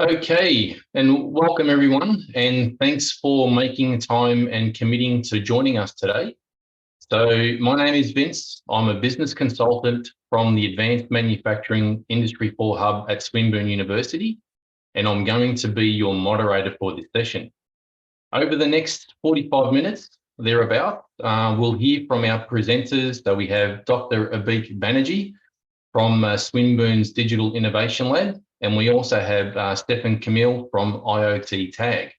Okay, and welcome everyone, and thanks for making time and committing to joining us today. So my name is Vince. I'm a business consultant from the Advanced Manufacturing Industry 4 Hub at Swinburne University, and I'm going to be your moderator for this session. Over the next 45 minutes, thereabout, we'll hear from our presenters. So we have Dr. Abik Banerjee from Swinburne's Digital Innovation Lab, and we also have Stefan Camille from iottag.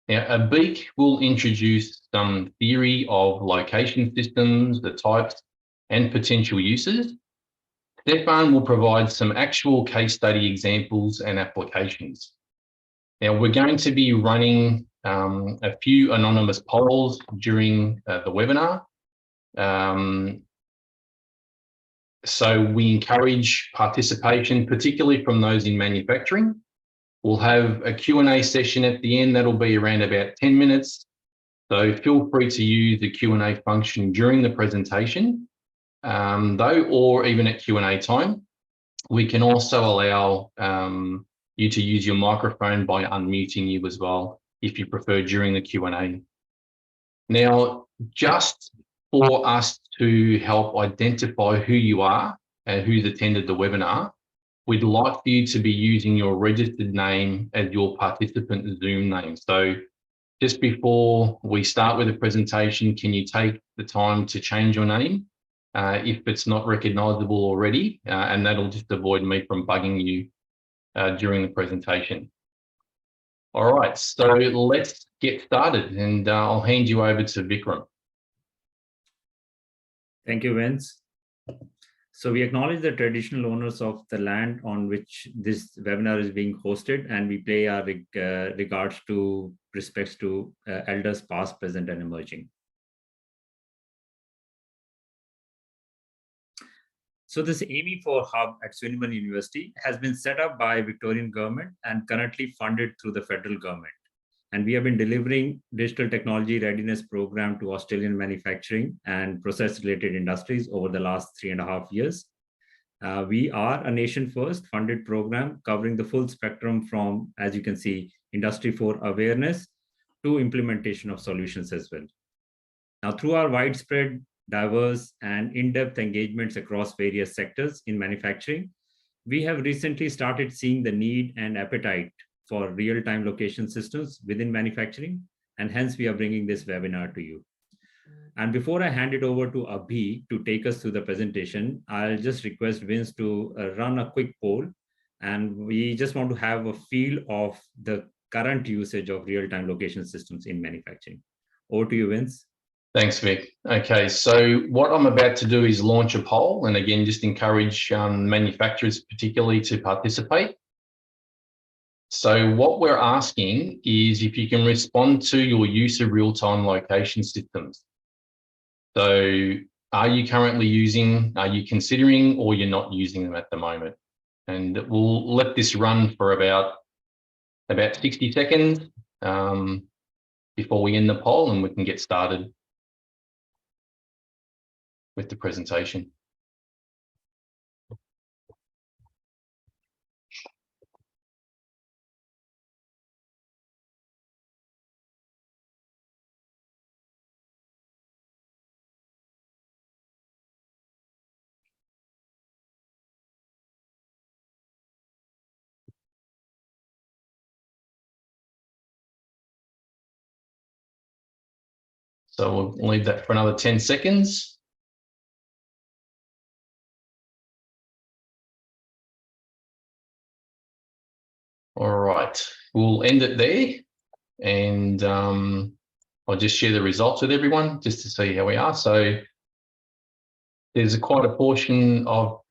Now, Abik will introduce some theory of location systems, the types and potential uses. Stefan will provide some actual case study examples and applications. Now, we're going to be running a few anonymous polls during the webinar. So we encourage participation, particularly from those in manufacturing. We'll have a Q&A session at the end. That'll be around about 10 minutes. So feel free to use the Q&A function during the presentation, or even at Q&A time. We can also allow you to use your microphone by unmuting you as well, if you prefer, during the Q&A. Now, just for us to help identify who you are and who's attended the webinar, we'd like for you to be using your registered name as your participant Zoom name. So just before we start with the presentation, can you take the time to change your name if it's not recognizable already? And that'll just avoid me from bugging you during the presentation. All right, so let's get started, and I'll hand you over to Vikram. Thank you, Vince. So we acknowledge the traditional owners of the land on which this webinar is being hosted, and we pay our respects to elders past, present, and emerging. So this AME4 hub at Swinburne University has been set up by Victorian government and currently funded through the federal government. And we have been delivering digital technology readiness program to Australian manufacturing and process-related industries over the last 3.5 years. We are a nation first funded program covering the full spectrum from, as you can see, Industry 4 awareness to implementation of solutions as well. Now, through our widespread, diverse, and in-depth engagements across various sectors in manufacturing, we have recently started seeing the need and appetite for real-time location systems within manufacturing, and hence we are bringing this webinar to you. And before I hand it over to Abhi to take us through the presentation, I'll just request Vince to run a quick poll, and we just want to have a feel of the current usage of real-time location systems in manufacturing. Over to you, Vince. Thanks, Vic. Okay, so what I'm about to do is launch a poll, and again, just encourage manufacturers particularly to participate. So what we're asking is if you can respond to your use of real-time location systems. So are you currently using, are you considering, or you're not using them at the moment? And we'll let this run for about 60 seconds before we end the poll, and we can get started with the presentation. So we'll leave that for another 10 seconds. All right, we'll end it there, and I'll just share the results with everyone just to see how we are. So there's quite a portion of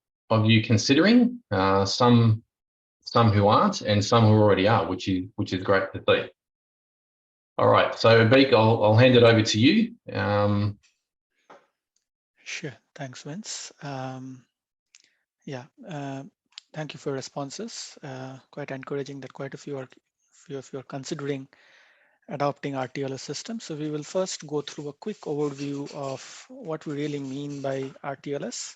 you considering, some who aren't, and some who already are, which is great to see. All right, so Abik, I'll hand it over to you. Sure, thanks, Vince. Thank you for responses. Quite encouraging that quite a few of you are considering adopting RTLS systems. So we will first go through a quick overview of what we really mean by RTLS.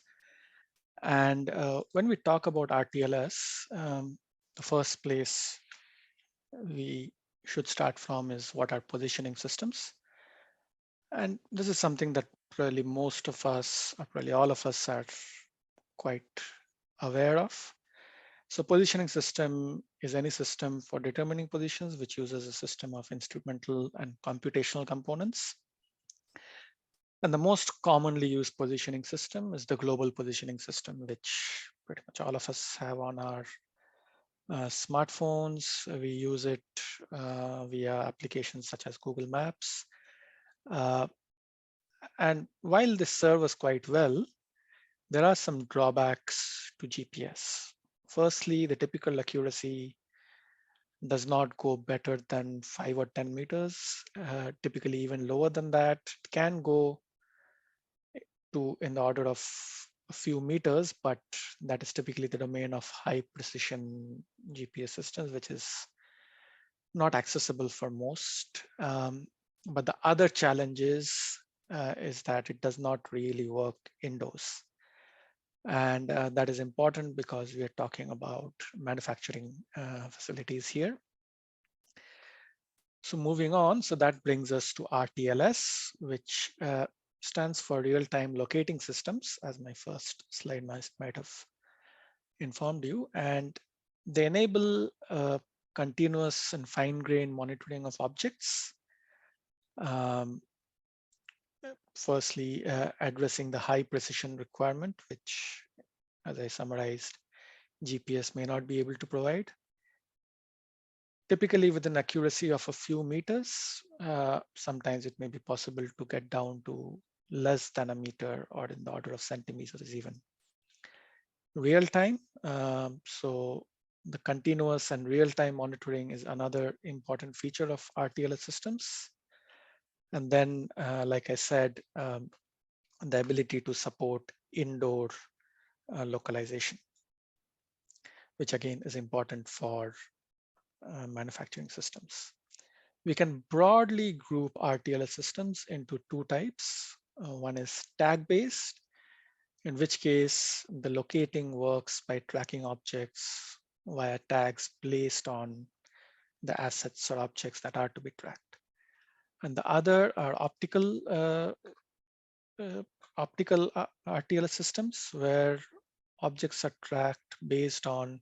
And when we talk about RTLS, the first place we should start from is what are positioning systems. And this is something that probably most of us, or probably all of us, are quite aware of. So positioning system is any system for determining positions which uses a system of instrumental and computational components. And the most commonly used positioning system is the global positioning system, which pretty much all of us have on our smartphones. We use it via applications such as Google Maps. And while this serves quite well, there are some drawbacks to GPS. Firstly, the typical accuracy does not go better than 5 or 10 meters, typically even lower than that. It can go to in the order of a few meters, but that is typically the domain of high precision GPS systems, which is not accessible for most. But the other challenge is that it does not really work indoors. And that is important because we are talking about manufacturing facilities here. So moving on, so that brings us to RTLS, which stands for real-time locating systems, as my first slide might have informed you. And they enable continuous and fine-grained monitoring of objects. Firstly, addressing the high precision requirement, which, as I summarized, GPS may not be able to provide. Typically with an accuracy of a few meters, sometimes it may be possible to get down to less than a meter or in the order of centimeters even. Real time, so the continuous and real-time monitoring is another important feature of RTLS systems. And then, like I said, the ability to support indoor localization, which again is important for manufacturing systems. We can broadly group RTLS systems into two types. One is tag-based, in which case the locating works by tracking objects via tags placed on the assets or objects that are to be tracked. And the other are optical RTLS systems, where objects are tracked based on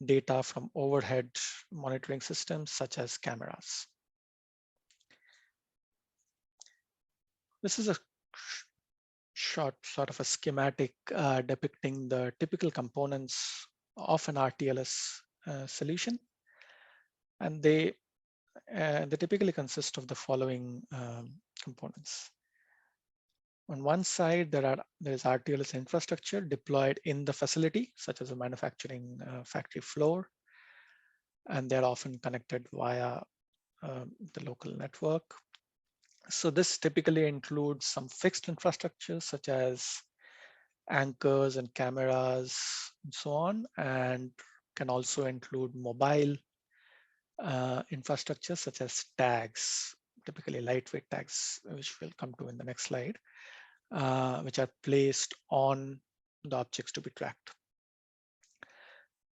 data from overhead monitoring systems such as cameras. This is a short sort of a schematic depicting the typical components of an RTLS solution. And they typically consist of the following components. On one side, there is RTLS infrastructure deployed in the facility, such as a manufacturing factory floor, and they're often connected via the local network. So this typically includes some fixed infrastructure, such as anchors and cameras and so on, and can also include mobile infrastructure, such as tags, typically lightweight tags, which we'll come to in the next slide, which are placed on the objects to be tracked.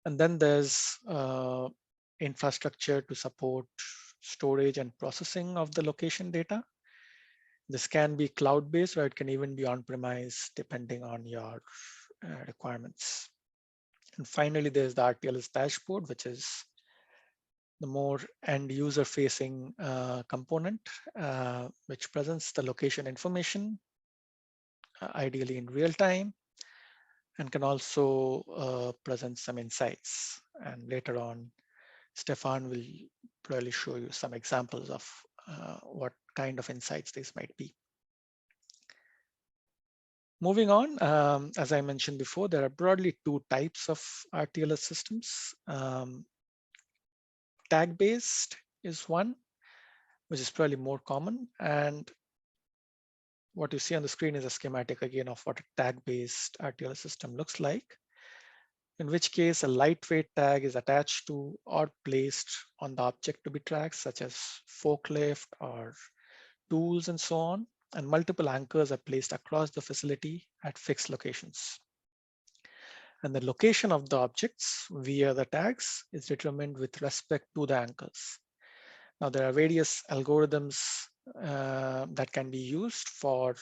And then there's infrastructure to support storage and processing of the location data. This can be cloud-based, or it can even be on-premise, depending on your requirements. And finally, there's the RTLS dashboard, which is the more end-user facing component, which presents the location information, ideally in real time, and can also present some insights. And later on, Stefan will probably show you some examples of what kind of insights these might be. Moving on, as I mentioned before, there are broadly two types of RTLS systems. Tag-based is one, which is probably more common. And what you see on the screen is a schematic again of what a tag-based RTLS system looks like, in which case a lightweight tag is attached to or placed on the object to be tracked, such as forklift or tools and so on, and multiple anchors are placed across the facility at fixed locations. And the location of the objects via the tags is determined with respect to the anchors. Now, there are various algorithms that can be used for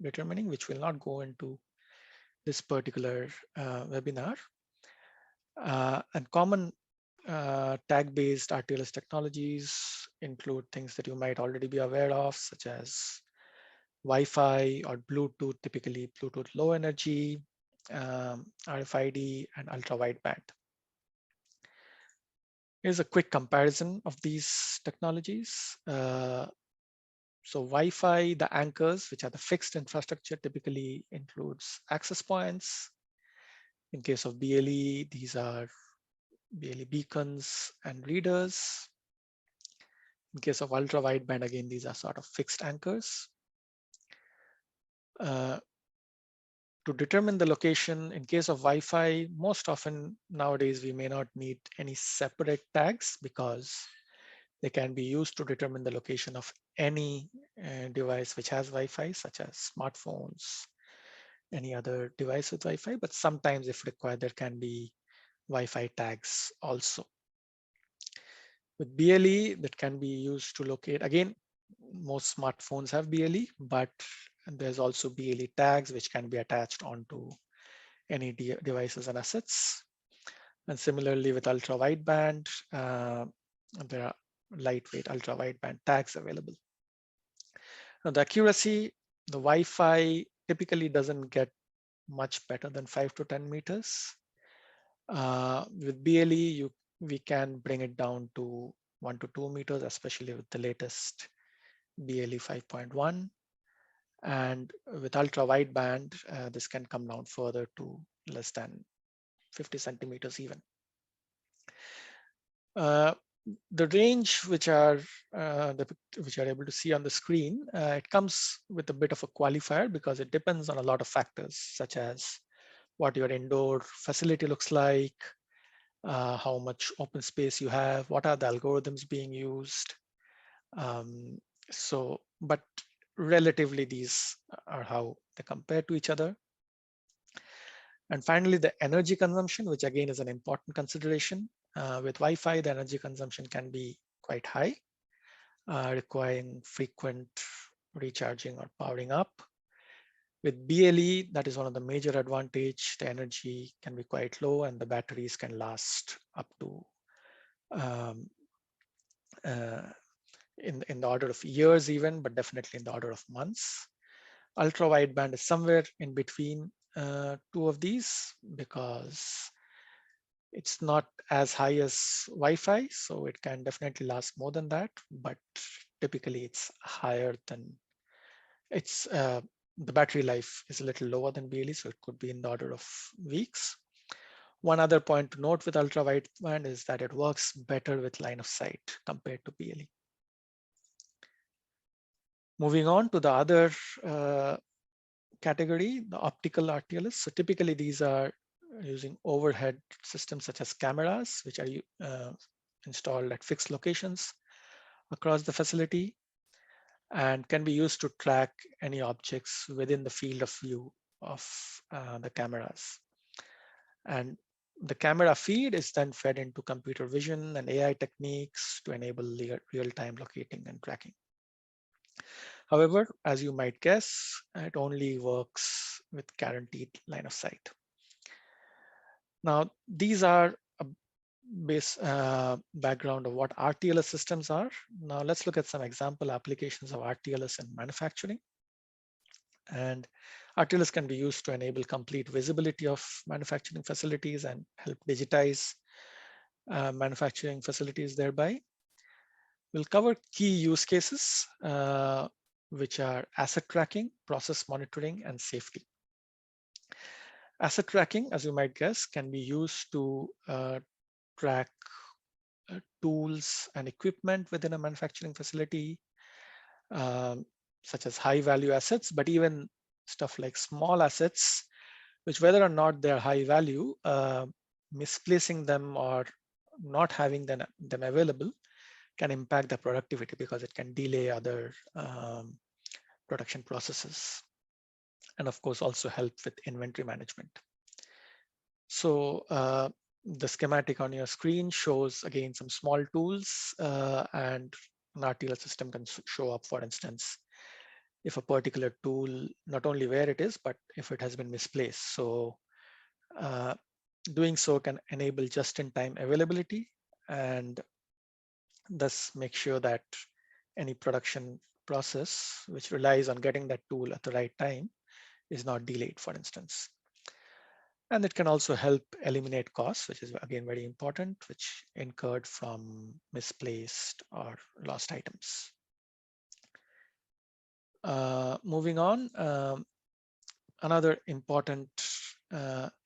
determining, which will not go into this particular webinar. And common tag-based RTLS technologies include things that you might already be aware of, such as Wi-Fi or Bluetooth, typically Bluetooth low energy, RFID, and ultra-wideband. Here's a quick comparison of these technologies. So Wi-Fi, the anchors, which are the fixed infrastructure, typically includes access points. In case of BLE, these are BLE beacons and readers. In case of ultra-wideband, again, these are sort of fixed anchors. To determine the location, in case of Wi-Fi, most often nowadays we may not need any separate tags because they can be used to determine the location of any device which has Wi-Fi, such as smartphones, any other device with Wi-Fi. But sometimes, if required, there can be Wi-Fi tags also. With BLE, that can be used to locate, again, most smartphones have BLE, but there's also BLE tags which can be attached onto any devices and assets. And similarly with ultra-wideband, there are lightweight ultra-wideband tags available. Now the accuracy, the Wi-Fi typically doesn't get much better than 5 to 10 meters. With BLE, we can bring it down to 1 to 2 meters, especially with the latest BLE 5.1. And with ultra-wideband, this can come down further to less than 50 centimeters even. The range which are able to see on the screen, it comes with a bit of a qualifier because it depends on a lot of factors, such as what your indoor facility looks like, how much open space you have, what are the algorithms being used. But relatively, these are how they compare to each other. And finally, the energy consumption, which again is an important consideration. With Wi-Fi, the energy consumption can be quite high, requiring frequent recharging or powering up. With BLE, that is one of the major advantage. The energy can be quite low and the batteries can last up to in the order of years even, but definitely in the order of months. Ultra-wideband is somewhere in between two of these because it's not as high as Wi-Fi, so it can definitely last more than that, but typically it's higher than, the battery life is a little lower than BLE, so it could be in the order of weeks. One other point to note with ultra-wideband is that it works better with line of sight compared to BLE. Moving on to the other category, the optical RTLS. So typically these are using overhead systems such as cameras, which are installed at fixed locations across the facility and can be used to track any objects within the field of view of the cameras. And the camera feed is then fed into computer vision and AI techniques to enable real-time locating and tracking. However, as you might guess, it only works with guaranteed line of sight. Now, these are a base background of what RTLS systems are. Now, let's look at some example applications of RTLS in manufacturing. And RTLS can be used to enable complete visibility of manufacturing facilities and help digitize manufacturing facilities thereby. We'll cover key use cases, which are asset tracking, process monitoring, and safety. Asset tracking, as you might guess, can be used to track tools and equipment within a manufacturing facility, such as high value assets, but even stuff like small assets, which whether or not they're high value, misplacing them or not having them available can impact the productivity because it can delay other production processes. And of course, also help with inventory management. So the schematic on your screen shows again some small tools, and an RTLS system can show up, for instance, if a particular tool, not only where it is, but if it has been misplaced. So doing so can enable just-in-time availability and thus make sure that any production process which relies on getting that tool at the right time is not delayed, for instance. And it can also help eliminate costs, which is again very important, which incurred from misplaced or lost items. Moving on, another important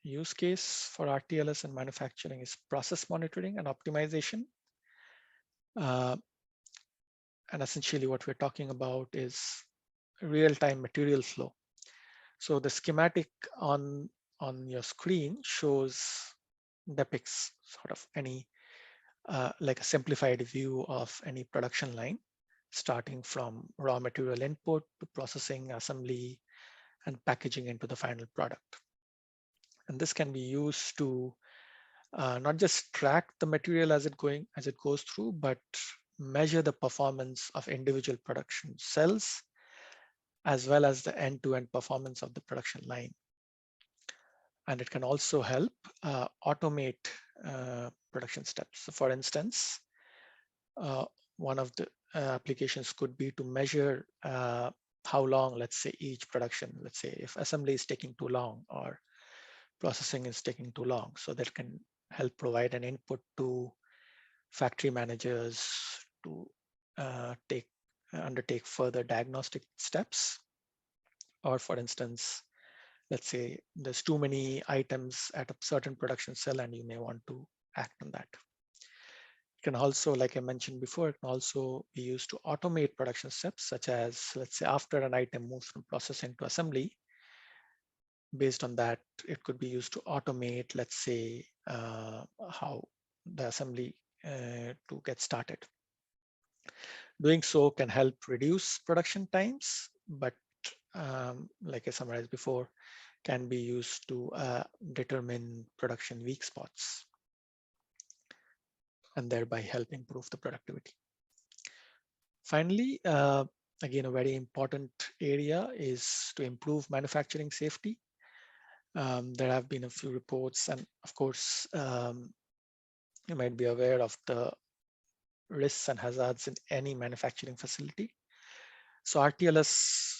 use case for RTLS in manufacturing is process monitoring and optimization. And essentially what we're talking about is real-time material flow. So the schematic on your screen depicts sort of any like a simplified view of any production line, starting from raw material input to processing, assembly, and packaging into the final product. And this can be used to not just track the material as it goes through, but measure the performance of individual production cells, as well as the end-to-end performance of the production line. And it can also help automate production steps. So for instance, one of the applications could be to measure how long, let's say, each production, let's say if assembly is taking too long or processing is taking too long. So that can help provide an input to factory managers to undertake further diagnostic steps. Or for instance, let's say there's too many items at a certain production cell and you may want to act on that. It can also, like I mentioned before, it can also be used to automate production steps, such as, let's say, after an item moves from processing to assembly. Based on that, it could be used to automate, let's say, how the assembly to get started. Doing so can help reduce production times, but like I summarized before, can be used to determine production weak spots and thereby help improve the productivity. Finally, again, a very important area is to improve manufacturing safety. There have been a few reports, and of course, you might be aware of the risks and hazards in any manufacturing facility. So RTLS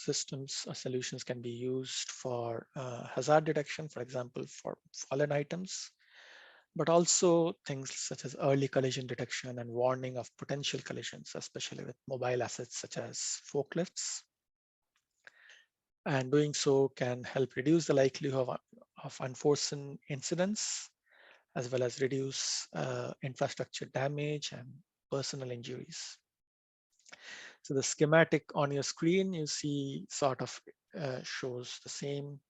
systems or solutions can be used for hazard detection, for example, for fallen items, but also things such as early collision detection and warning of potential collisions, especially with mobile assets such as forklifts. And doing so can help reduce the likelihood of unforeseen incidents, as well as reduce infrastructure damage and personal injuries. So the schematic on your screen, you see sort of shows the same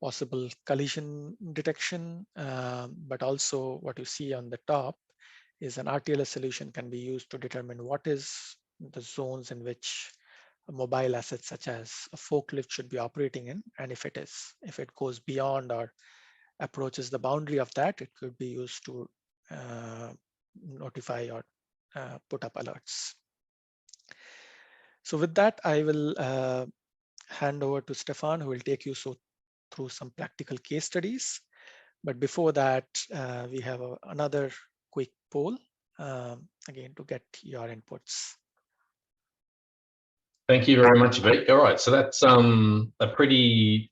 possible collision detection, but also what you see on the top is an RTLS solution can be used to determine what is the zones in which mobile assets such as a forklift should be operating in. And if it goes beyond or approaches the boundary of that, it could be used to notify or put up alerts. So with that, I will hand over to Stefan, who will take you through some practical case studies. But before that, we have another quick poll, again, to get your inputs. Thank you very much, Vic. All right, so that's a pretty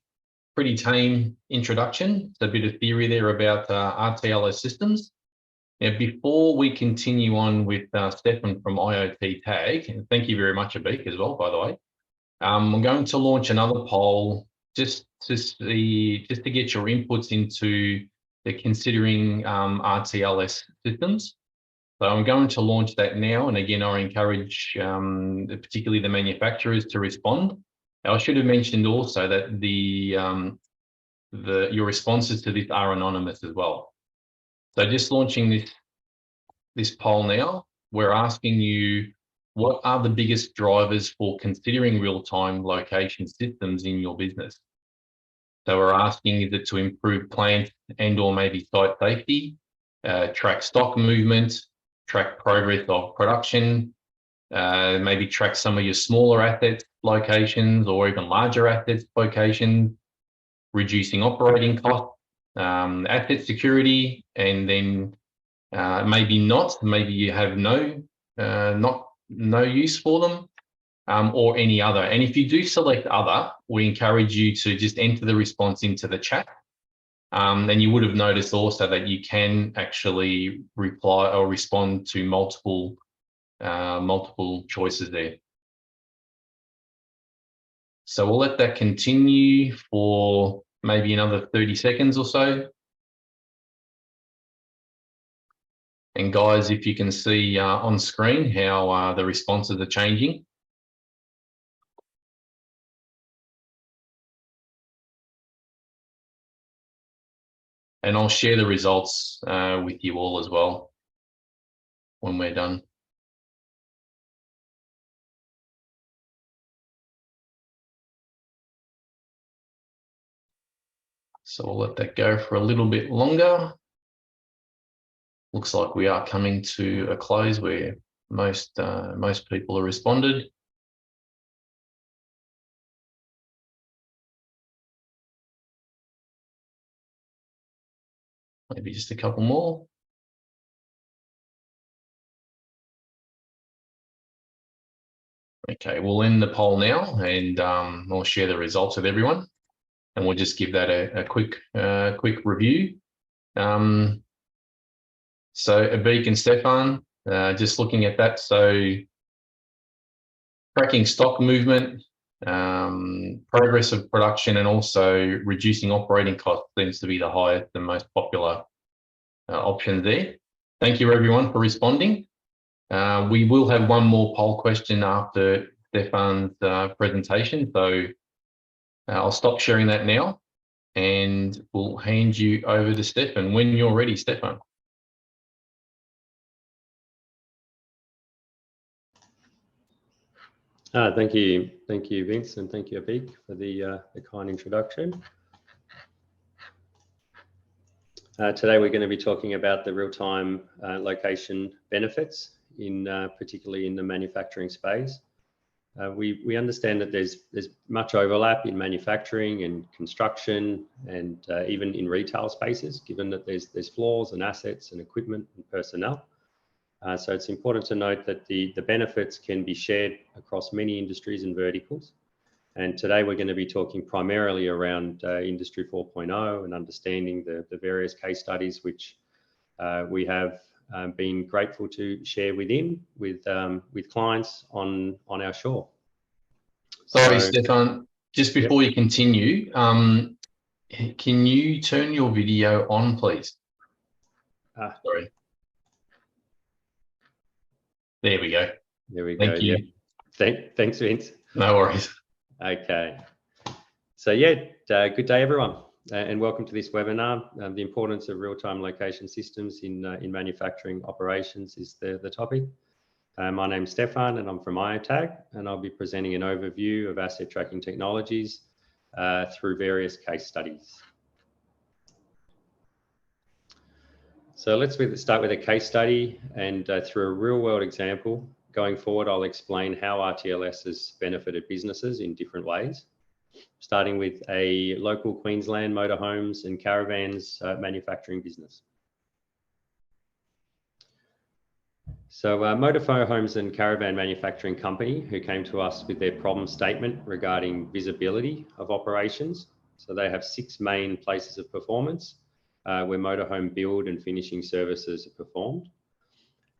tame introduction. It's a bit of theory there about RTLS systems. Now, before we continue on with Stefan from iottag, and thank you very much, Abik, as well, by the way. I'm going to launch another poll just to get your inputs into the considering RTLS systems. So I'm going to launch that now, and again, I encourage particularly the manufacturers to respond. Now, I should have mentioned also that your responses to this are anonymous as well. So just launching this poll now, we're asking you, what are the biggest drivers for considering real-time location systems in your business? So we're asking is it to improve plant and or maybe site safety, track stock movement, track progress of production, maybe track some of your smaller assets locations or even larger assets locations, reducing operating costs, asset security, and then maybe you have no use for them, or any other. And if you do select other, we encourage you to just enter the response into the chat. And you would have noticed also that you can actually reply or respond to multiple choices there. So we'll let that continue for maybe another 30 seconds or so. And guys, if you can see on screen how the responses are changing. And I'll share the results with you all as well when we're done. So we'll let that go for a little bit longer. Looks like we are coming to a close where most people have responded. Maybe just a couple more. Okay, we'll end the poll now, and we'll share the results with everyone, and we'll just give that a quick review. So Abik and Stefan, just looking at that, so tracking stock movement, progress of production, and also reducing operating costs seems to be the highest and most popular option there. Thank you everyone for responding. We will have one more poll question after Stefan's presentation, so I'll stop sharing that now and we'll hand you over to Stefan when you're ready, Stefan. Thank you, Vince, and thank you, Abik, for the kind introduction. Today we're going to be talking about the real-time location benefits, particularly in the manufacturing space. We understand that there's much overlap in manufacturing and construction and even in retail spaces, given that there's floors and assets and equipment and personnel. So it's important to note that the benefits can be shared across many industries and verticals. And today we're going to be talking primarily around Industry 4.0 and understanding the various case studies which we have been grateful to share with clients on our shore. Sorry, Stefan, just before you continue, can you turn your video on, please? Sorry. There we go. There we go. Thank you. Yeah. Thanks, Vince. No worries. Okay. So yeah, good day, everyone, and welcome to this webinar. The importance of real-time location systems in manufacturing operations is the topic. My name's Stefan, and I'm from iottag, and I'll be presenting an overview of asset tracking technologies through various case studies. So let's start with a case study, and through a real-world example. Going forward, I'll explain how RTLS has benefited businesses in different ways, starting with a local Queensland motorhomes and caravans manufacturing business. So motorhomes and caravan manufacturing company who came to us with their problem statement regarding visibility of operations. So they have 6 main places of performance where motorhome build and finishing services are performed.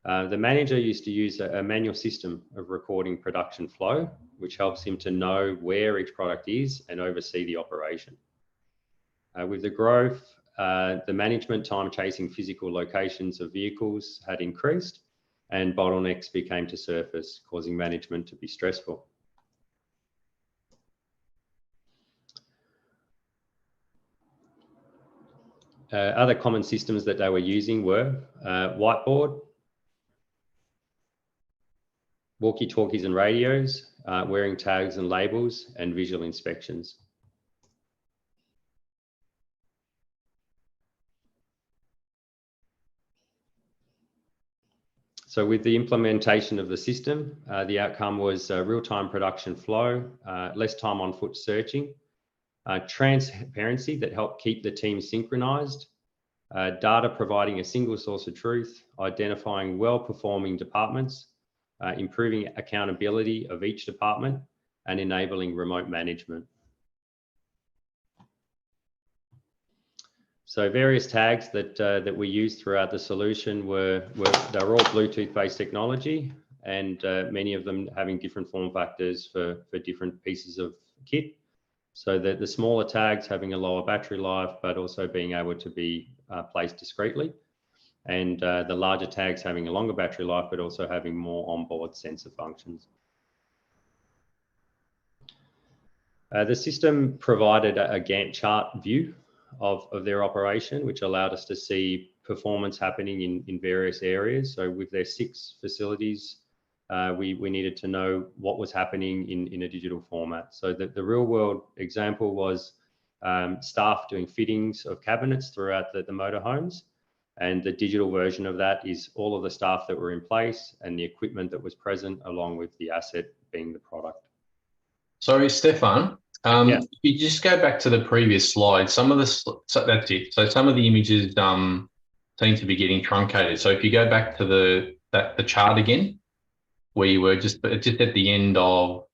The manager used to use a manual system of recording production flow, which helps him to know where each product is and oversee the operation. With the growth, the management time chasing physical locations of vehicles had increased and bottlenecks became to surface, causing management to be stressful. Other common systems that they were using were whiteboard, walkie-talkies and radios, wearing tags and labels, and visual inspections. So with the implementation of the system, the outcome was real-time production flow, less time on foot searching, transparency that helped keep the team synchronized, data providing a single source of truth, identifying well-performing departments, improving accountability of each department, and enabling remote management. So various tags that we used throughout the solution they're all Bluetooth-based technology, and many of them having different form factors for different pieces of kit. So that the smaller tags having a lower battery life, but also being able to be placed discreetly, and the larger tags having a longer battery life, but also having more onboard sensor functions. The system provided a Gantt chart view of their operation, which allowed us to see performance happening in various areas. So with their 6 facilities, we needed to know what was happening in a digital format. So the real world example was staff doing fittings of cabinets throughout the motorhomes. And the digital version of that is all of the staff that were in place and the equipment that was present, along with the asset being the product. Sorry, Stefan. Yeah. If you just go back to the previous slide, so that's it. So some of the images seem to be getting truncated. So if you go back to the chart again, where you were just at the end of,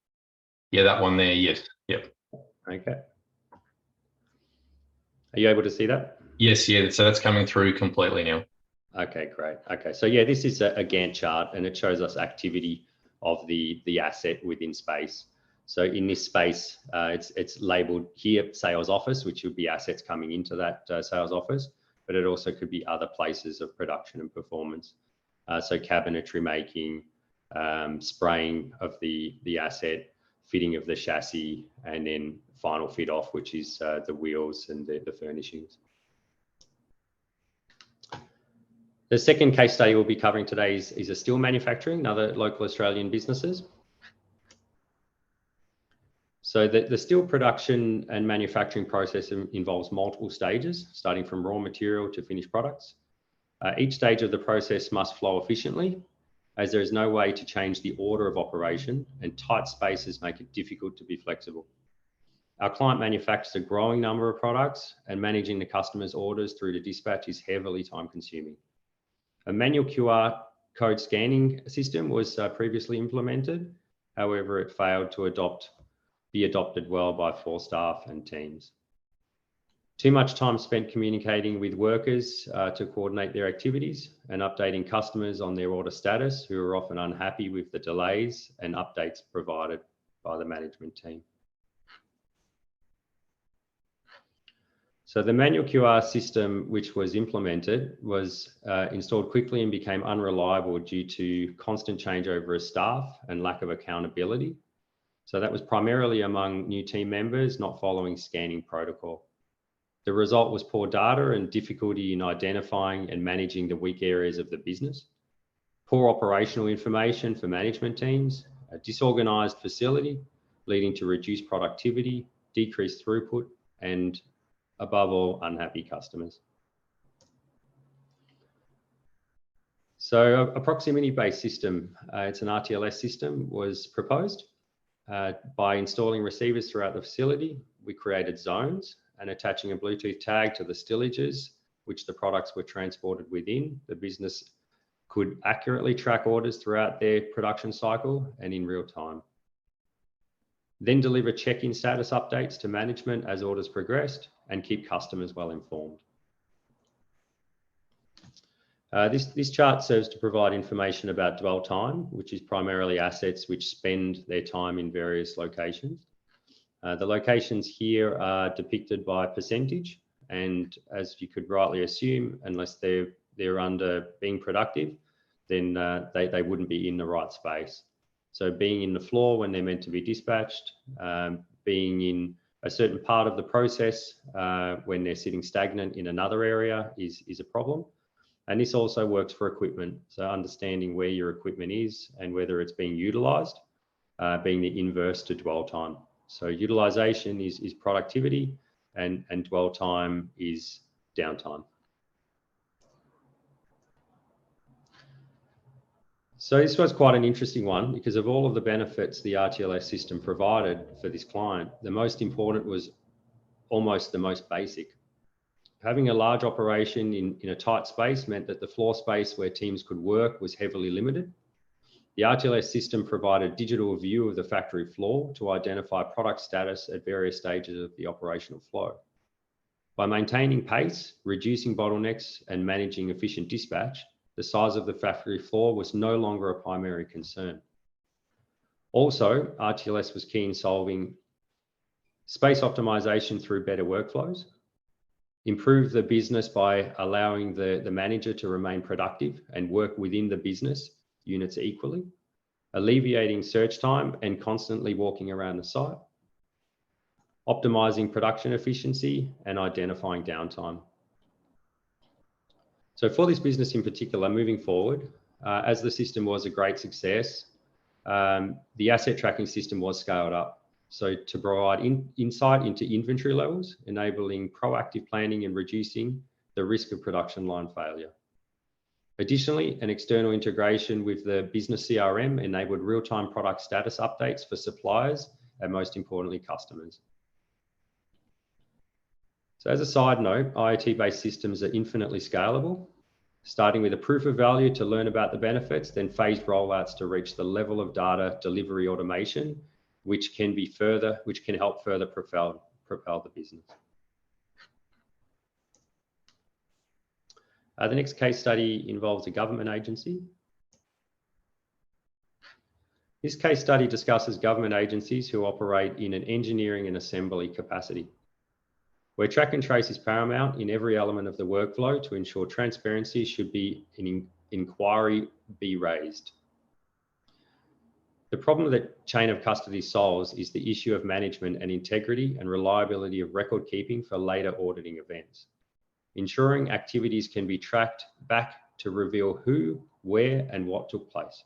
yeah, that one there. Yes. Yep. Okay. Are you able to see that? Yes. Yeah. So that's coming through completely now. Okay, great. Okay, so yeah, this is a Gantt chart, and it shows us activity of the asset within space. So in this space, it's labeled here sales office, which would be assets coming into that sales office, but it also could be other places of production and performance. So cabinetry making, spraying of the asset, fitting of the chassis, and then final fit off, which is the wheels and the furnishings. The second case study we'll be covering today is a steel manufacturing, another local Australian businesses. So the steel production and manufacturing process involves multiple stages, starting from raw material to finished products. Each stage of the process must flow efficiently, as there is no way to change the order of operation, and tight spaces make it difficult to be flexible. Our client manufactures a growing number of products, and managing the customer's orders through to dispatch is heavily time consuming. A manual QR code scanning system was previously implemented. However, it failed to be adopted well by floor staff and teams. Too much time spent communicating with workers to coordinate their activities and updating customers on their order status, who are often unhappy with the delays and updates provided by the management team. So the manual QR system, which was implemented, was installed quickly and became unreliable due to constant changeover of staff and lack of accountability. So that was primarily among new team members not following scanning protocol. The result was poor data and difficulty in identifying and managing the weak areas of the business, poor operational information for management teams, a disorganized facility leading to reduced productivity, decreased throughput, and above all, unhappy customers. So a proximity-based system, it's an RTLS system, was proposed. By installing receivers throughout the facility, we created zones, and attaching a Bluetooth tag to the stillages, which the products were transported within. The business could accurately track orders throughout their production cycle and in real time. Then deliver check-in status updates to management as orders progressed, and keep customers well informed. This chart serves to provide information about dwell time, which is primarily assets which spend their time in various locations. The locations here are depicted by percentage, and as you could rightly assume, unless they're under being productive, then they wouldn't be in the right space. So being in the floor when they're meant to be dispatched, being in a certain part of the process when they're sitting stagnant in another area is a problem. And this also works for equipment. So understanding where your equipment is and whether it's being utilized, being the inverse to dwell time. So utilization is productivity, and dwell time is downtime. So this was quite an interesting one because of all of the benefits the RTLS system provided for this client, the most important was almost the most basic. Having a large operation in a tight space meant that the floor space where teams could work was heavily limited. The RTLS system provided a digital view of the factory floor to identify product status at various stages of the operational flow. By maintaining pace, reducing bottlenecks, and managing efficient dispatch, the size of the factory floor was no longer a primary concern. Also, RTLS was key in solving space optimization through better workflows, improve the business by allowing the manager to remain productive and work within the business units equally, alleviating search time and constantly walking around the site, optimizing production efficiency, and identifying downtime. So for this business in particular, moving forward, as the system was a great success, the asset tracking system was scaled up. So to provide insight into inventory levels, enabling proactive planning and reducing the risk of production line failure. Additionally, an external integration with the business CRM enabled real-time product status updates for suppliers and most importantly, customers. So as a side note, IoT-based systems are infinitely scalable, starting with a proof of value to learn about the benefits, then phased rollouts to reach the level of data delivery automation, which can help further propel the business. The next case study involves a government agency. This case study discusses government agencies who operate in an engineering and assembly capacity, where track and trace is paramount in every element of the workflow to ensure transparency should be an inquiry be raised. The problem that chain of custody solves is the issue of management and integrity and reliability of record keeping for later auditing events. Ensuring activities can be tracked back to reveal who, where, and what took place.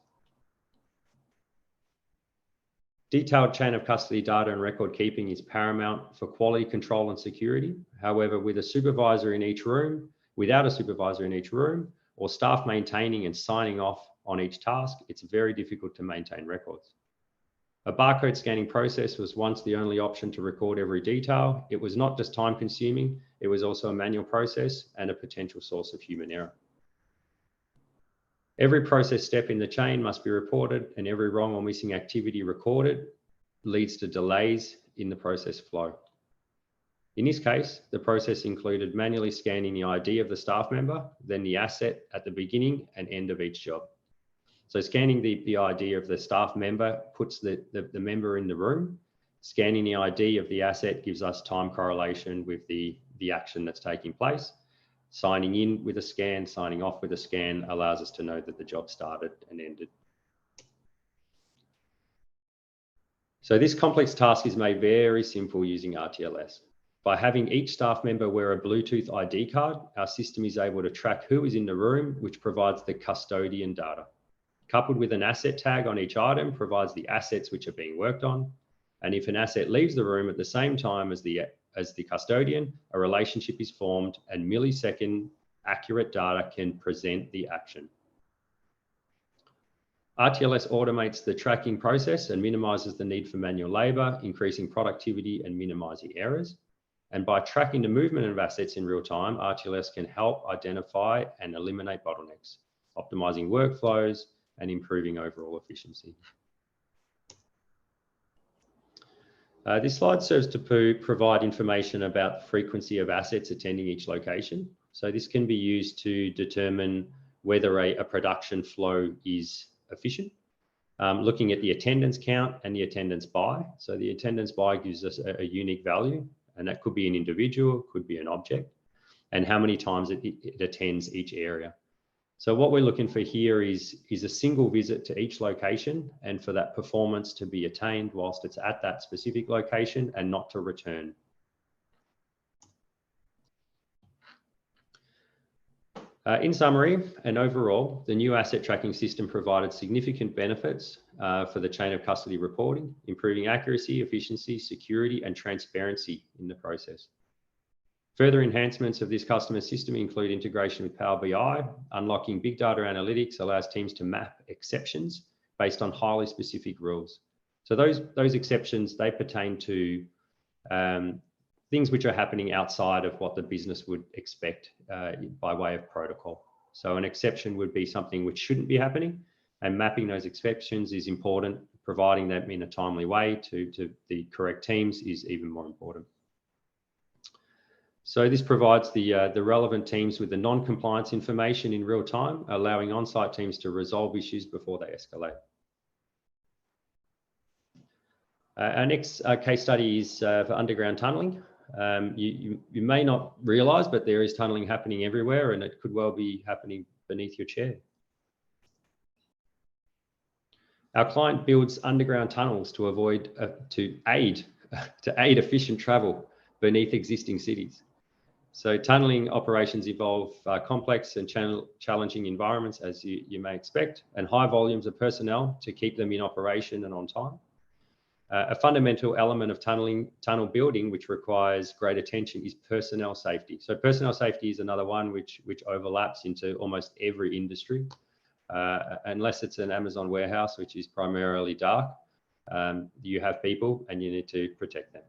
Detailed chain of custody data and record keeping is paramount for quality control and security. However, with a supervisor in each room, without a supervisor in each room, or staff maintaining and signing off on each task, it's very difficult to maintain records. A barcode scanning process was once the only option to record every detail. It was not just time consuming, it was also a manual process and a potential source of human error. Every process step in the chain must be reported, and every wrong or missing activity recorded leads to delays in the process flow. In this case, the process included manually scanning the ID of the staff member, then the asset at the beginning and end of each job. So scanning the ID of the staff member puts the member in the room. Scanning the ID of the asset gives us time correlation with the action that's taking place. Signing in with a scan, signing off with a scan allows us to know that the job started and ended. So this complex task is made very simple using RTLS. By having each staff member wear a Bluetooth ID card, our system is able to track who is in the room, which provides the custodian data. Coupled with an asset tag on each item provides the assets which are being worked on. And if an asset leaves the room at the same time as the custodian, a relationship is formed and millisecond accurate data can present the action. RTLS automates the tracking process and minimizes the need for manual labor, increasing productivity and minimizing errors. And by tracking the movement of assets in real time, RTLS can help identify and eliminate bottlenecks, optimizing workflows and improving overall efficiency. This slide serves to provide information about the frequency of assets attending each location. So this can be used to determine whether a production flow is efficient. Looking at the attendance count and the attendance by. So the attendance by gives us a unique value, and that could be an individual, could be an object, and how many times it attends each area. So what we're looking for here is a single visit to each location, and for that performance to be attained whilst it's at that specific location and not to return. In summary and overall, the new asset tracking system provided significant benefits for the chain of custody reporting, improving accuracy, efficiency, security, and transparency in the process. Further enhancements of this customer system include integration with Power BI. Unlocking big data analytics allows teams to map exceptions based on highly specific rules. So those exceptions, they pertain to things which are happening outside of what the business would expect by way of protocol. So an exception would be something which shouldn't be happening, and mapping those exceptions is important. Providing them in a timely way to the correct teams is even more important. So this provides the relevant teams with the non-compliance information in real time, allowing on-site teams to resolve issues before they escalate. Our next case study is for underground tunnelling. You may not realise, but there is tunnelling happening everywhere, and it could well be happening beneath your chair. Our client builds underground tunnels to aid efficient travel beneath existing cities. So tunnelling operations involve complex and challenging environments, as you may expect, and high volumes of personnel to keep them in operation and on time. A fundamental element of tunnel building, which requires great attention, is personnel safety. So personnel safety is another one which overlaps into almost every industry. Unless it's an Amazon warehouse, which is primarily dark, you have people and you need to protect them.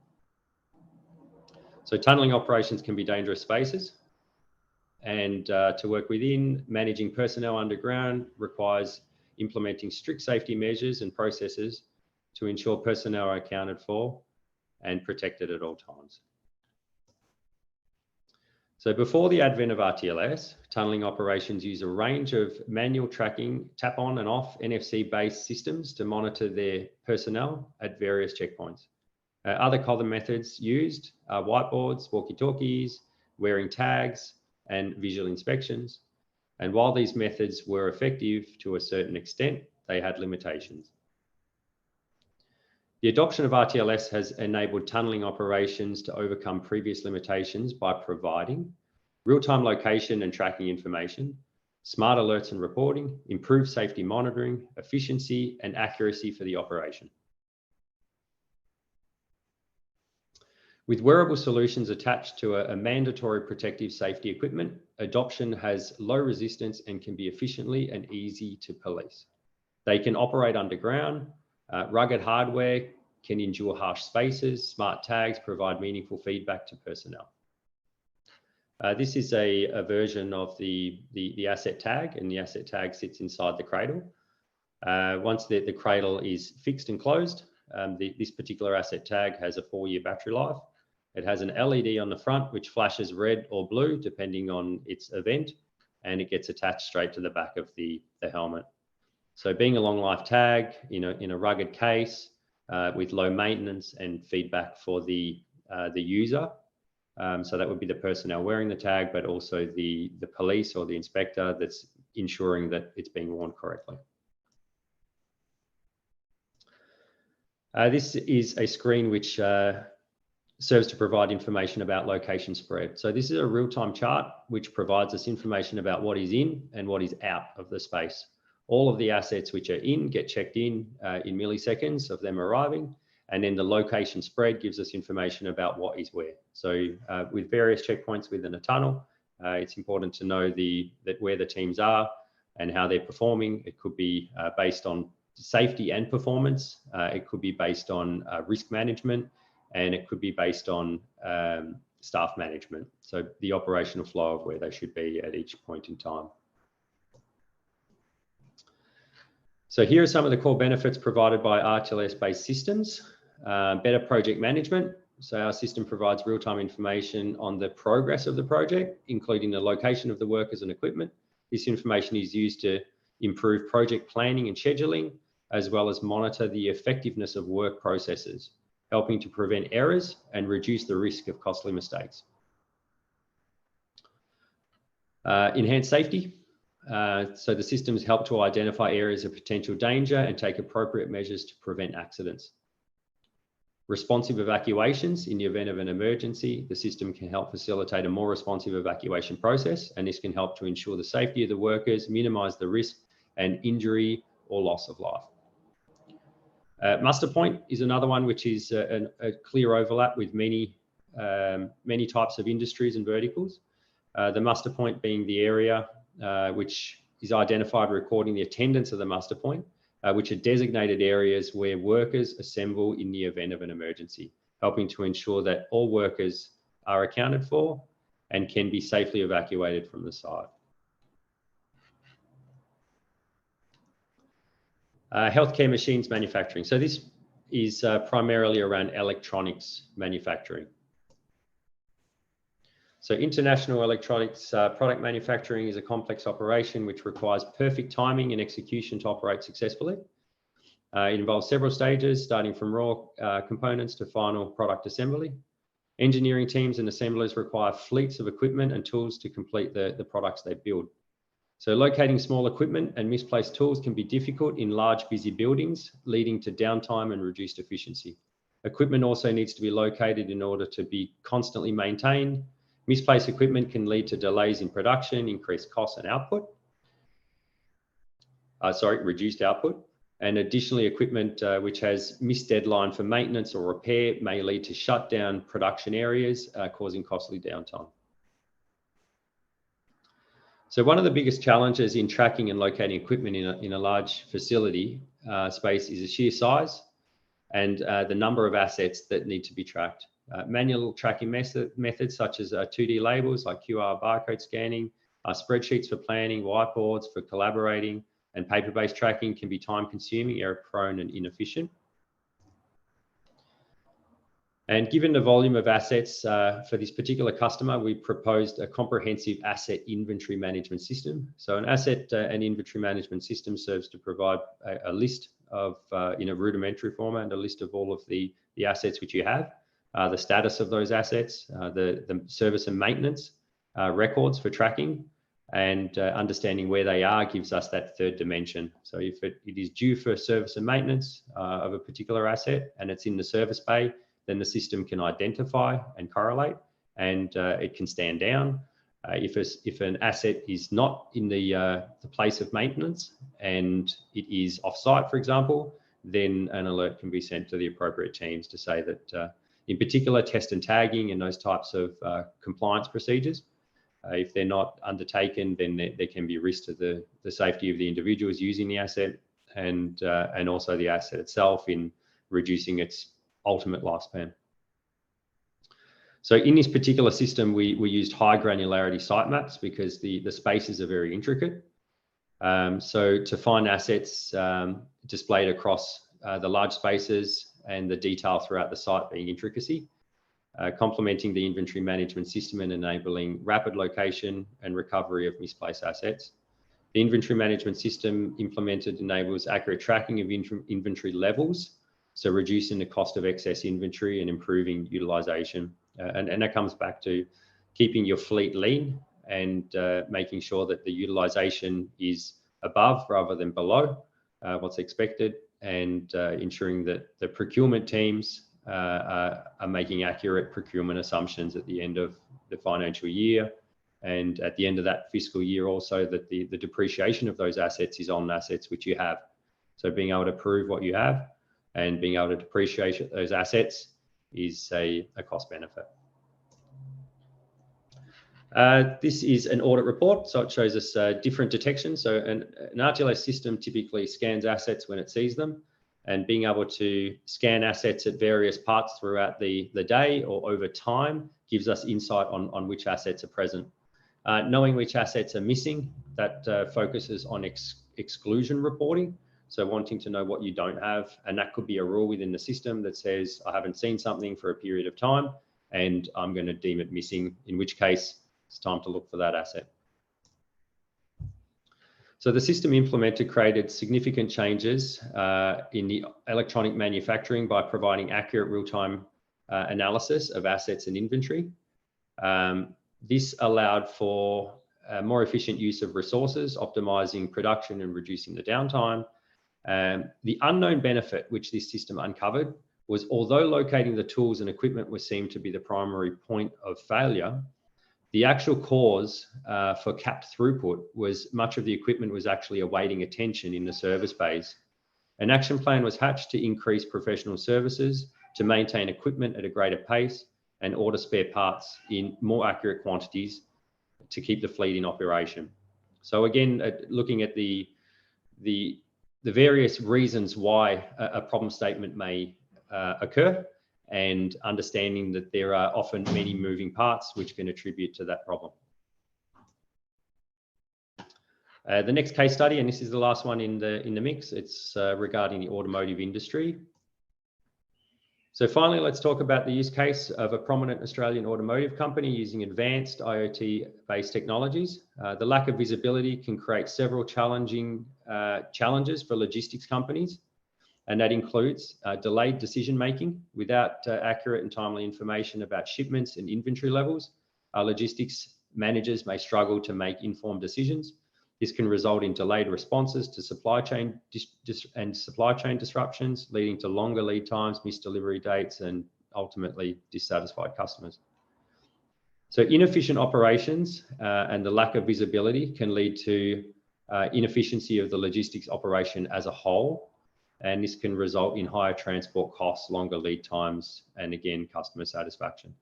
So tunnelling operations can be dangerous spaces, and to work within, managing personnel underground requires implementing strict safety measures and processes to ensure personnel are accounted for and protected at all times. So before the advent of RTLS, tunnelling operations use a range of manual tracking, tap on and off NFC-based systems to monitor their personnel at various checkpoints. Other common methods used are whiteboards, walkie-talkies, wearing tags, and visual inspections. And while these methods were effective to a certain extent, they had limitations. The adoption of RTLS has enabled tunnelling operations to overcome previous limitations by providing real-time location and tracking information, smart alerts and reporting, improved safety monitoring, efficiency and accuracy for the operation. With wearable solutions attached to a mandatory protective safety equipment, adoption has low resistance and can be efficiently and easy to police. They can operate underground. Rugged hardware can endure harsh spaces. Smart tags provide meaningful feedback to personnel. This is a version of the asset tag, and the asset tag sits inside the cradle. Once the cradle is fixed and closed, this particular asset tag has a 4-year battery life. It has an LED on the front which flashes red or blue depending on its event, and it gets attached straight to the back of the helmet. So being a long life tag in a rugged case with low maintenance and feedback for the user. So that would be the personnel wearing the tag, but also the police or the inspector that's ensuring that it's being worn correctly. This is a screen which serves to provide information about location spread. So this is a real-time chart which provides us information about what is in and what is out of the space. All of the assets which are in get checked in milliseconds of them arriving, and then the location spread gives us information about what is where. So with various checkpoints within a tunnel, it's important to know that where the teams are and how they're performing. It could be based on safety and performance. It could be based on risk management, and it could be based on staff management. So the operational flow of where they should be at each point in time. So here are some of the core benefits provided by RTLS-based systems. Better project management. So our system provides real-time information on the progress of the project, including the location of the workers and equipment. This information is used to improve project planning and scheduling, as well as monitor the effectiveness of work processes, helping to prevent errors and reduce the risk of costly mistakes. Enhanced safety. So the systems help to identify areas of potential danger and take appropriate measures to prevent accidents. Responsive evacuations. In the event of an emergency, the system can help facilitate a more responsive evacuation process, and this can help to ensure the safety of the workers, minimize the risk and injury or loss of life. Muster point is another one which is a clear overlap with many many types of industries and verticals. The muster point being the area which is identified recording the attendance of the muster point, which are designated areas where workers assemble in the event of an emergency, helping to ensure that all workers are accounted for and can be safely evacuated from the site. Healthcare machines manufacturing. So this is primarily around electronics manufacturing. So international electronics product manufacturing is a complex operation which requires perfect timing and execution to operate successfully. It involves several stages, starting from raw components to final product assembly. Engineering teams and assemblers require fleets of equipment and tools to complete the products they build. So locating small equipment and misplaced tools can be difficult in large, busy buildings, leading to downtime and reduced efficiency. Equipment also needs to be located in order to be constantly maintained. Misplaced equipment can lead to delays in production, increased costs and output. Reduced output. And additionally, equipment which has missed deadline for maintenance or repair may lead to shutdown production areas, causing costly downtime. So one of the biggest challenges in tracking and locating equipment in a large facility space is the sheer size and the number of assets that need to be tracked. Manual tracking methods such as 2D labels like QR barcode scanning, spreadsheets for planning, whiteboards for collaborating, and paper-based tracking can be time-consuming, error-prone, and inefficient. And given the volume of assets for this particular customer, we proposed a comprehensive asset inventory management system. So an asset and inventory management system serves to provide a list of, in a rudimentary format, a list of all of the assets which you have, the status of those assets, the service and maintenance records for tracking, and understanding where they are gives us that third dimension. So if it is due for service and maintenance of a particular asset and it's in the service bay, then the system can identify and correlate, and it can stand down. If an asset is not in the place of maintenance and it is off-site, for example, then an alert can be sent to the appropriate teams to say that, in particular, test and tagging and those types of compliance procedures, if they're not undertaken, then there can be risk to the safety of the individuals using the asset and also the asset itself in reducing its ultimate lifespan. So in this particular system, we used high granularity site maps because the spaces are very intricate. So to find assets displayed across the large spaces and the detail throughout the site being intricacy, complementing the inventory management system and enabling rapid location and recovery of misplaced assets. The inventory management system implemented enables accurate tracking of inventory levels, so reducing the cost of excess inventory and improving utilization. And that comes back to keeping your fleet lean and making sure that the utilization is above rather than below what's expected, and ensuring that the procurement teams are making accurate procurement assumptions at the end of the financial year, and at the end of that fiscal year also that the depreciation of those assets is on assets which you have. So being able to prove what you have and being able to depreciate those assets is a cost benefit. This is an audit report, so it shows us different detections. So an RTLS system typically scans assets when it sees them, and being able to scan assets at various parts throughout the day or over time gives us insight on which assets are present. Knowing which assets are missing, that focuses on exclusion reporting. So wanting to know what you don't have, and that could be a rule within the system that says, I haven't seen something for a period of time and I'm going to deem it missing, in which case it's time to look for that asset. So the system implemented created significant changes in the electronic manufacturing by providing accurate real-time analysis of assets and inventory. This allowed for more efficient use of resources, optimizing production and reducing the downtime. The unknown benefit which this system uncovered was, although locating the tools and equipment was seen to be the primary point of failure, the actual cause for capped throughput was much of the equipment was actually awaiting attention in the service bays. An action plan was hatched to increase professional services, to maintain equipment at a greater pace, and order spare parts in more accurate quantities to keep the fleet in operation. So again, looking at the various reasons why a problem statement may occur, and understanding that there are often many moving parts which can attribute to that problem. The next case study, and this is the last one in the mix, it's regarding the automotive industry. So finally, let's talk about the use case of a prominent Australian automotive company using advanced IoT-based technologies. The lack of visibility can create several challenges for logistics companies, and that includes delayed decision-making without accurate and timely information about shipments and inventory levels. Logistics managers may struggle to make informed decisions. This can result in delayed responses to supply chain disruptions, leading to longer lead times, missed delivery dates, and ultimately dissatisfied customers. So inefficient operations and the lack of visibility can lead to inefficiency of the logistics operation as a whole. And this can result in higher transport costs, longer lead times, and again, customer satisfaction.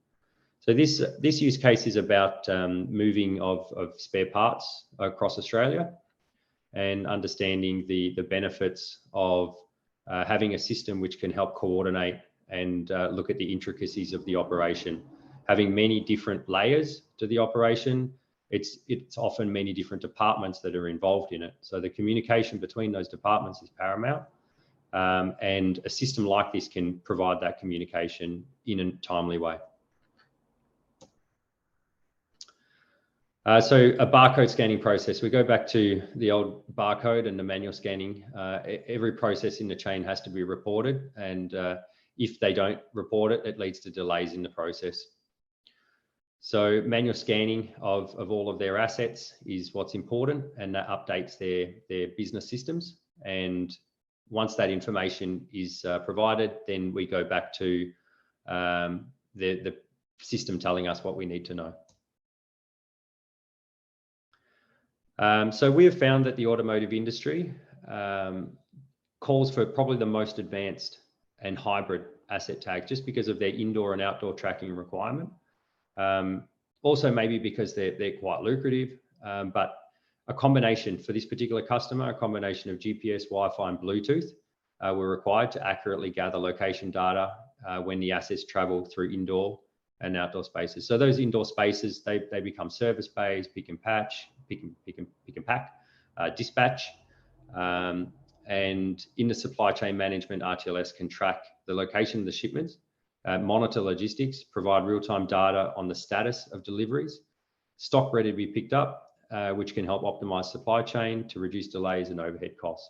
So this use case is about moving of spare parts across Australia, and understanding the benefits of having a system which can help coordinate and look at the intricacies of the operation. Having many different layers to the operation, it's often many different departments that are involved in it. So the communication between those departments is paramount. And a system like this can provide that communication in a timely way. So a barcode scanning process, we go back to the old barcode and the manual scanning. Every process in the chain has to be reported, and if they don't report it, it leads to delays in the process. So manual scanning of all of their assets is what's important, and that updates their business systems. And once that information is provided, then we go back to the system telling us what we need to know. So we have found that the automotive industry calls for probably the most advanced and hybrid asset tags, just because of their indoor and outdoor tracking requirement. Also maybe because they're quite lucrative, but a combination for this particular customer, a combination of GPS, Wi-Fi and Bluetooth were required to accurately gather location data when the assets travel through indoor and outdoor spaces. So those indoor spaces, they become service bays, pick and pack, dispatch. And in the supply chain management, RTLS can track the location of the shipments, monitor logistics, provide real-time data on the status of deliveries, stock ready to be picked up, which can help optimize supply chain to reduce delays and overhead costs.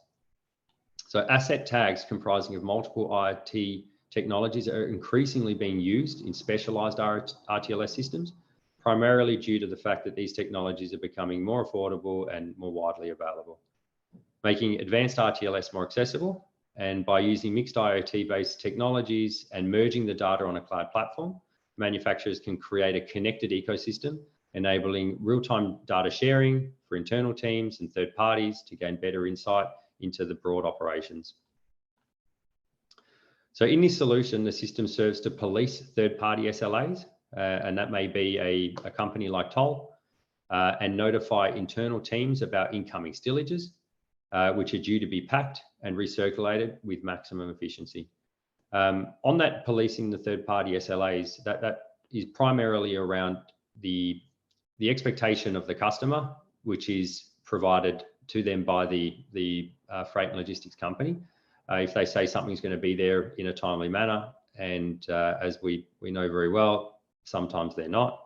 So asset tags comprising of multiple IoT technologies are increasingly being used in specialized RTLS systems, primarily due to the fact that these technologies are becoming more affordable and more widely available, making advanced RTLS more accessible. And by using mixed IoT-based technologies and merging the data on a cloud platform, manufacturers can create a connected ecosystem, enabling real-time data sharing for internal teams and third parties to gain better insight into the broad operations. So in this solution, the system serves to police third-party SLAs, and that may be a company like Toll, and notify internal teams about incoming stillages, which are due to be packed and recirculated with maximum efficiency. On that policing the third-party SLAs, that is primarily around the expectation of the customer, which is provided to them by the freight and logistics company. If they say something's going to be there in a timely manner, and as we know very well, sometimes they're not.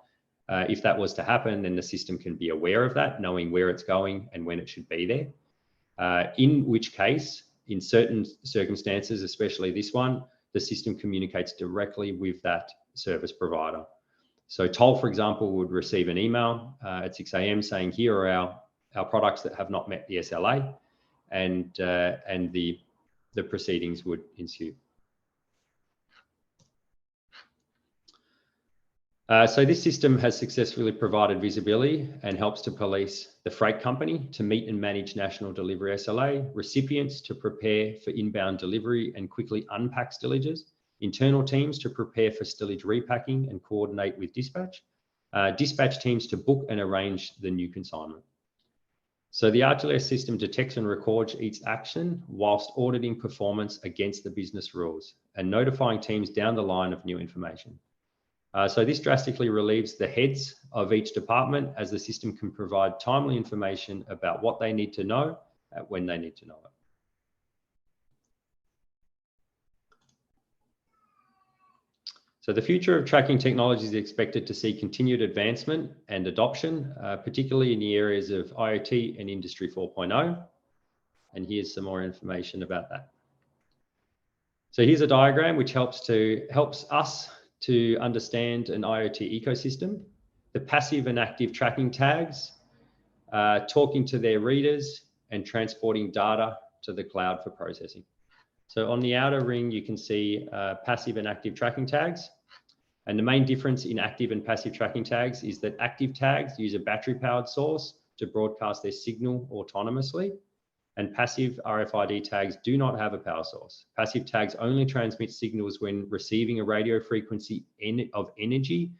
If that was to happen, then the system can be aware of that, knowing where it's going and when it should be there. In which case, in certain circumstances, especially this one, the system communicates directly with that service provider. So Toll, for example, would receive an email at 6 a.m. saying, here are our products that have not met the SLA, and the proceedings would ensue. So this system has successfully provided visibility and helps to police the freight company to meet and manage national delivery SLA, recipients to prepare for inbound delivery and quickly unpack stillages internal teams to prepare for stillage repacking and coordinate with dispatch, dispatch teams to book and arrange the new consignment. So the RTLS system detects and records each action whilst auditing performance against the business rules and notifying teams down the line of new information. So this drastically relieves the heads of each department, as the system can provide timely information about what they need to know when they need to know it. So the future of tracking technology is expected to see continued advancement and adoption, particularly in the areas of IoT and Industry 4.0. And here's some more information about that. So here's a diagram which helps us to understand an IoT ecosystem, the passive and active tracking tags, talking to their readers and transporting data to the cloud for processing. So on the outer ring, you can see passive and active tracking tags. And the main difference in active and passive tracking tags is that active tags use a battery-powered source to broadcast their signal autonomously, and passive RFID tags do not have a power source. Passive tags only transmit signals when receiving a radio frequency of energy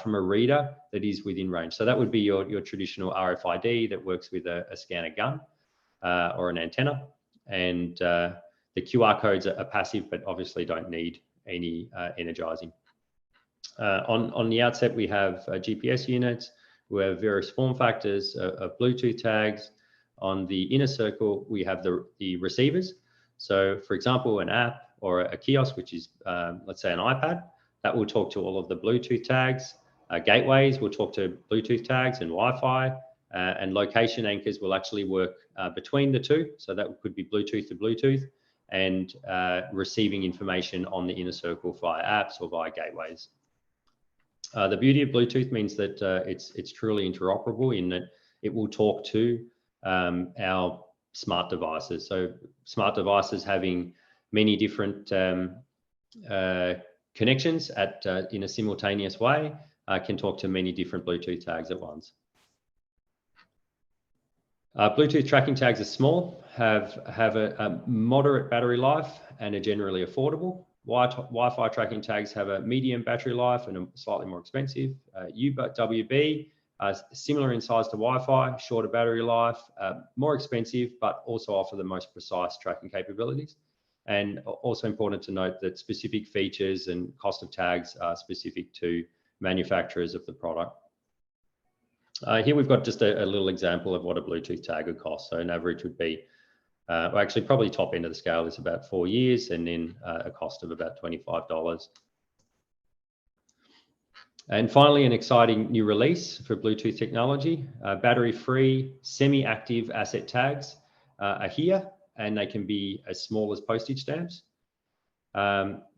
from a reader that is within range. So that would be your traditional RFID that works with a scanner gun or an antenna. And the QR codes are passive, but obviously don't need any energizing. On the outset, we have GPS units. We have various form factors of Bluetooth tags. On the inner circle, we have the receivers. So for example, an app or a kiosk, which is, let's say, an iPad, that will talk to all of the Bluetooth tags. Gateways will talk to Bluetooth tags and Wi-Fi, and location anchors will actually work between the two. So that could be Bluetooth to Bluetooth, and receiving information on the inner circle via apps or via gateways. The beauty of Bluetooth means that it's truly interoperable in that it will talk to our smart devices. So smart devices having many different connections in a simultaneous way can talk to many different Bluetooth tags at once. Bluetooth tracking tags are small, have a moderate battery life, and are generally affordable. Wi-Fi tracking tags have a medium battery life and are slightly more expensive. UWB, similar in size to Wi-Fi, shorter battery life, more expensive, but also offer the most precise tracking capabilities. And also important to note that specific features and cost of tags are specific to manufacturers of the product. Here we've got just a little example of what a Bluetooth tag would cost. So an average would be, well, actually probably top end of the scale is about 4 years, and then a cost of about $25. And finally, an exciting new release for Bluetooth technology, battery-free semi-active asset tags are here, and they can be as small as postage stamps.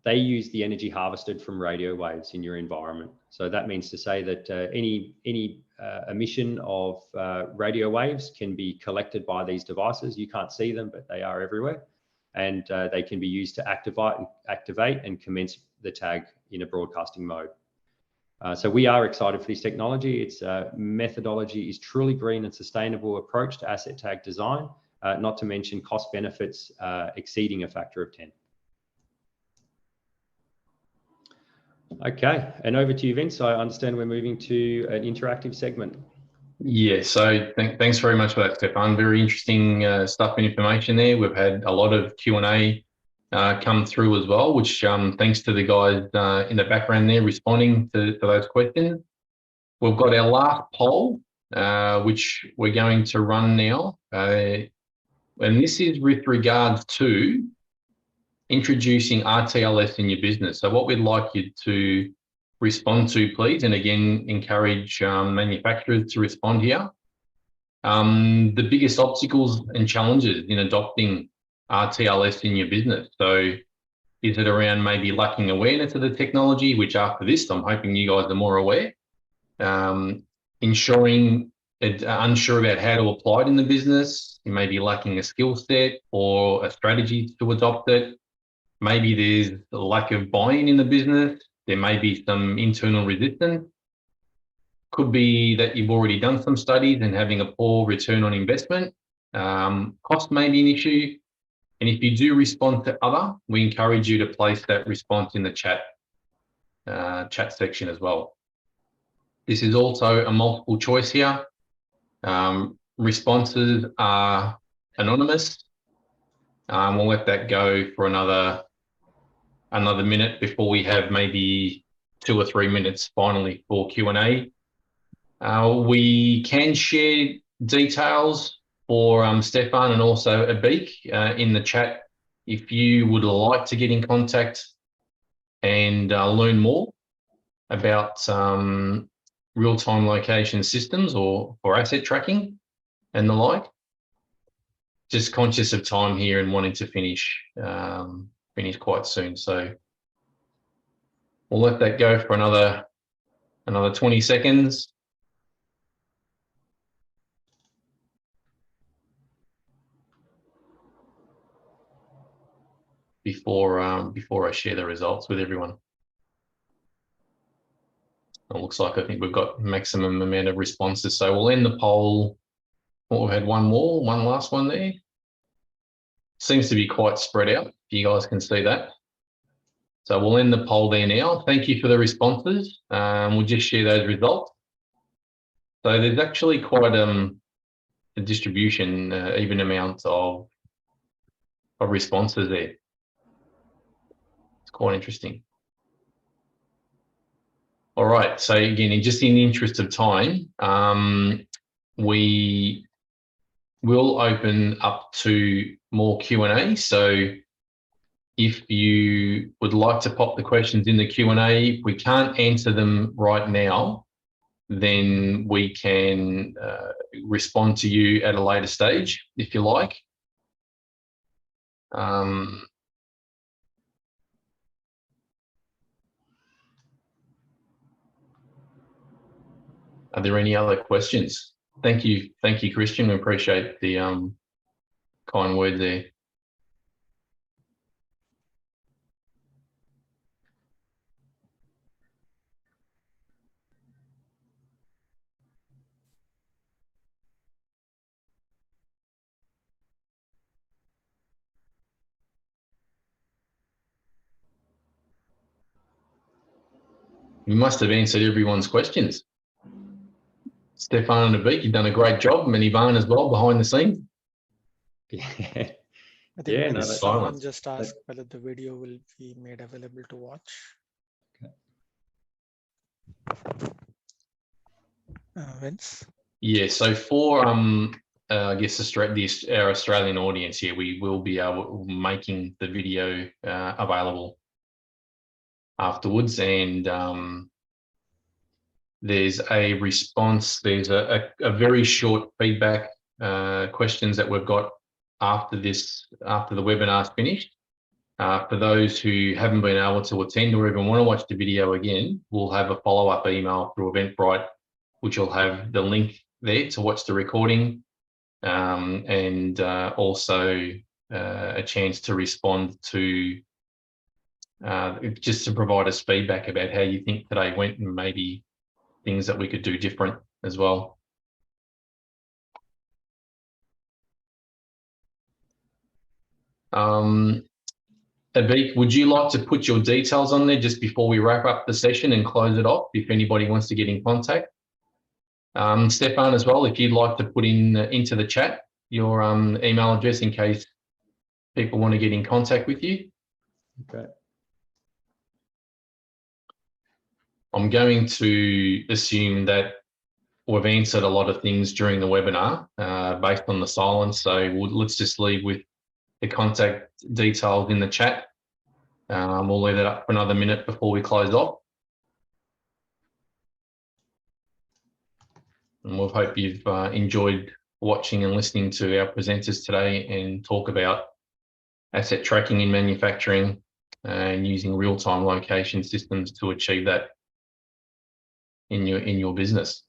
They use the energy harvested from radio waves in your environment. So that means to say that any emission of radio waves can be collected by these devices. You can't see them, but they are everywhere. And they can be used to activate and commence the tag in a broadcasting mode. So we are excited for this technology. Its methodology is truly green and sustainable approach to asset tag design, not to mention cost benefits exceeding a factor of 10. Okay, and over to you, Vince. I understand we're moving to an interactive segment. Yeah, so thanks very much for that, Stefan. Very interesting stuff and information there. We've had a lot of Q&A come through as well, which thanks to the guys in the background there responding to those questions. We've got our last poll, which we're going to run now. And this is with regards to introducing RTLS in your business. So what we'd like you to respond to, please, and again, encourage manufacturers to respond here. The biggest obstacles and challenges in adopting RTLS in your business. So is it around maybe lacking awareness of the technology, which after this, I'm hoping you guys are more aware, ensuring unsure about how to apply it in the business, you may be lacking a skill set or a strategy to adopt it. Maybe there's a lack of buy-in in the business. There may be some internal resistance. Could be that you've already done some studies and having a poor return on investment. Cost may be an issue. And if you do respond to other, we encourage you to place that response in the chat section as well. This is also a multiple choice here. Responses are anonymous. We'll let that go for another minute before we have maybe 2 or 3 minutes finally for Q&A. We can share details for Stefan and also Abik in the chat if you would like to get in contact and learn more about real-time location systems or asset tracking and the like. Just conscious of time here and wanting to finish quite soon. So we'll let that go for another 20 seconds. Before I share the results with everyone. It looks like I think we've got maximum amount of responses. So we'll end the poll. Well, we've had one last one there. Seems to be quite spread out, if you guys can see that. So we'll end the poll there now. Thank you for the responses. We'll just share those results. So there's actually quite a distribution, even amount of responses there. It's quite interesting. All right, so again, just in the interest of time, we will open up to more Q&A. So if you would like to pop the questions in the Q&A, if we can't answer them right now, then we can respond to you at a later stage, if you like. Are there any other questions? Thank you, Christian. We appreciate the kind word there. You must have answered everyone's questions. Stefan and Abik, you've done a great job, and Ivan as well behind the scenes. Yeah. I think no, someone just asked whether the video will be made available to watch. Vince? Yeah, so for I guess our Australian audience here, we will be making the video available afterwards, and there's a response. There's a very short feedback questions that we've got after the webinar's finished. For those who haven't been able to attend or even want to watch the video again, we'll have a follow-up email through Eventbrite, which will have the link there to watch the recording, and also a chance to respond to just to provide us feedback about how you think today went and maybe things that we could do different as well. Abik, would you like to put your details on there just before we wrap up the session and close it off, if anybody wants to get in contact? Stefan as well, if you'd like to put into the chat your email address in case people want to get in contact with you. Okay. I'm going to assume that we've answered a lot of things during the webinar based on the silence. So let's just leave with the contact details in the chat. We'll leave that up for another minute before we close off. And we hope you've enjoyed watching and listening to our presenters today and talk about asset tracking in manufacturing and using real-time location systems to achieve that in your business.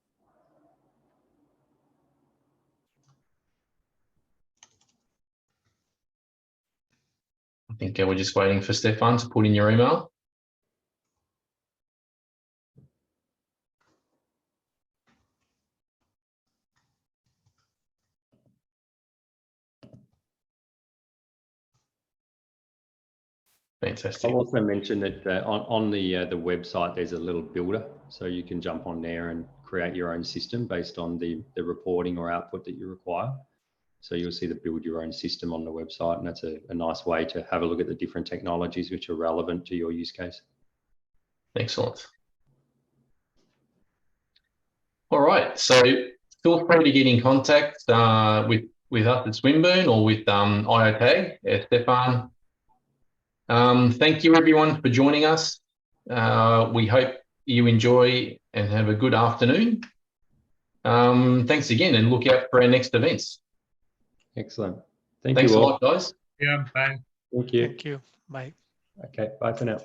I think we're just waiting for Stefan to put in your email. Fantastic. I'll also mention that on the website, there's a little builder, so you can jump on there and create your own system based on the reporting or output that you require. So you'll see the build your own system on the website, and that's a nice way to have a look at the different technologies which are relevant to your use case. Excellent. All right, so feel free to get in contact with us at Swinburne or with iottag, Stefan. Thank you everyone for joining us. We hope you enjoy and have a good afternoon. Thanks again, and look out for our next events. Excellent. Thanks Thanks you a all. lot, guys. Yeah, bye. Thank you. Thank you. Bye. Okay, bye for now.